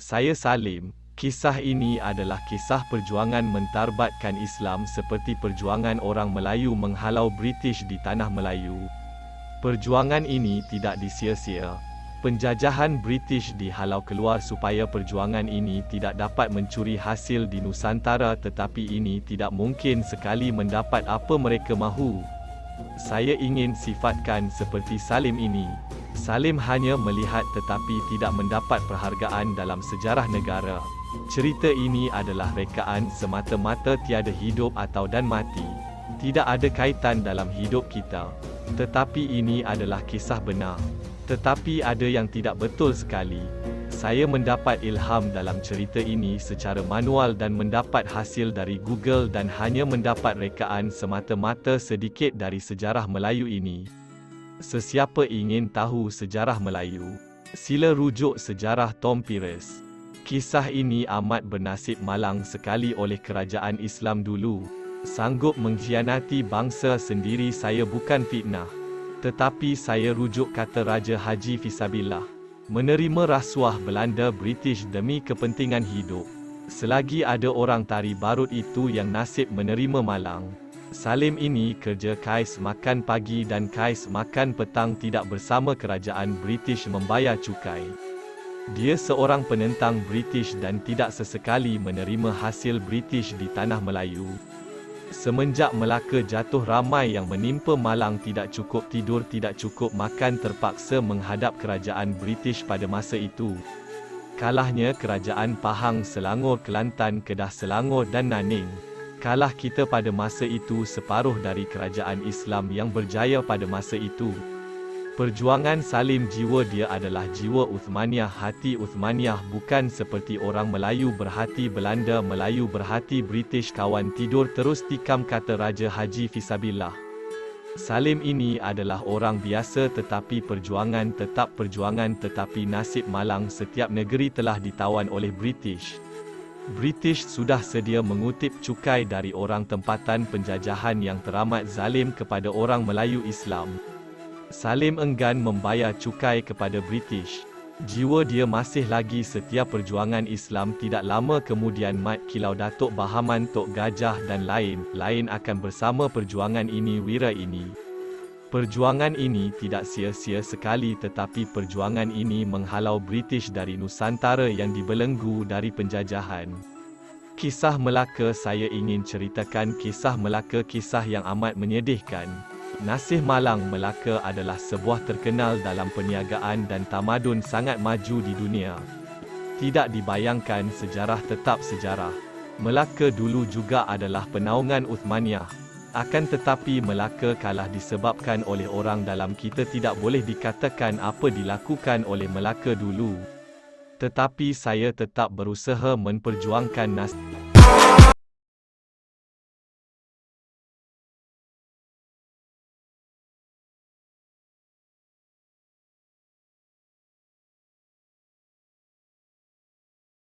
Saya Salim. Kisah ini adalah kisah perjuangan mentarbatkan Islam seperti perjuangan orang Melayu menghalau British di tanah Melayu. Perjuangan ini tidak disia-sia. Penjajahan British dihalau keluar supaya perjuangan ini tidak dapat mencuri hasil di Nusantara, tetapi ini tidak mungkin sekali mendapat apa mereka mahu. Saya ingin sifatkan seperti Salim ini. Salim hanya melihat tetapi tidak mendapat perhargaan dalam sejarah negara. Cerita ini adalah rekaan semata-mata, tiada hidup atau dan mati. Tidak ada kaitan dalam hidup kita. Tetapi ini adalah kisah benar. Tetapi ada yang tidak betul sekali. Saya mendapat ilham dalam cerita ini secara manual dan mendapat hasil dari Google dan hanya mendapat rekaan semata-mata sedikit dari sejarah Melayu ini. Sesiapa ingin tahu sejarah Melayu, sila rujuk sejarah Tom Pires. Kisah ini amat bernasib malang sekali oleh kerajaan Islam dulu. Sanggup mengkhianati bangsa sendiri. Saya bukan fitnah. Tetapi saya rujuk kata Raja Haji Fisabillah. Menerima rasuah Belanda British demi kepentingan hidup. Selagi ada orang tari barut itu yang nasib menerima malang. Salim ini kerja kais makan pagi dan kais makan petang tidak bersama kerajaan British membayar cukai. Dia seorang penentang British dan tidak sesekali menerima hasil British di tanah Melayu. Semenjak Melaka jatuh, ramai yang menimpa malang tidak cukup tidur, tidak cukup makan, terpaksa menghadap kerajaan British pada masa itu. Kalahnya kerajaan Pahang, Selangor, Kelantan, Kedah, Selangor dan Naning. Kalah kita pada masa itu separuh dari kerajaan Islam yang berjaya pada masa itu. Perjuangan Salim, jiwa dia adalah jiwa Uthmaniyah, hati Uthmaniyah, bukan seperti orang Melayu berhati Belanda, Melayu berhati British. Kawan tidur terus tikam, kata Raja Haji Fisabillah. Salim ini adalah orang biasa tetapi perjuangan tetap perjuangan, tetapi nasib malang setiap negeri telah ditawan oleh British. British sudah sedia mengutip cukai dari orang tempatan, penjajahan yang teramat zalim kepada orang Melayu Islam. Salim enggan membayar cukai kepada British. Jiwa dia masih lagi setia perjuangan Islam. Tidak lama kemudian Mat Kilau, Datuk Bahaman, Tok Gajah dan lain-lain akan bersama perjuangan ini, wira ini. Perjuangan ini tidak sia-sia sekali, tetapi perjuangan ini menghalau British dari Nusantara yang dibelenggu dari penjajahan. Kisah Melaka. Saya ingin ceritakan kisah Melaka, kisah yang amat menyedihkan. Nasib malang Melaka adalah sebuah terkenal dalam perniagaan dan tamadun sangat maju di dunia. Tidak dibayangkan, sejarah tetap sejarah. Melaka dulu juga adalah penaungan Uthmaniyah. Akan tetapi Melaka kalah disebabkan oleh orang dalam. Kita tidak boleh dikatakan apa dilakukan oleh Melaka dulu. Tetapi saya tetap berusaha memperjuangkan nasib.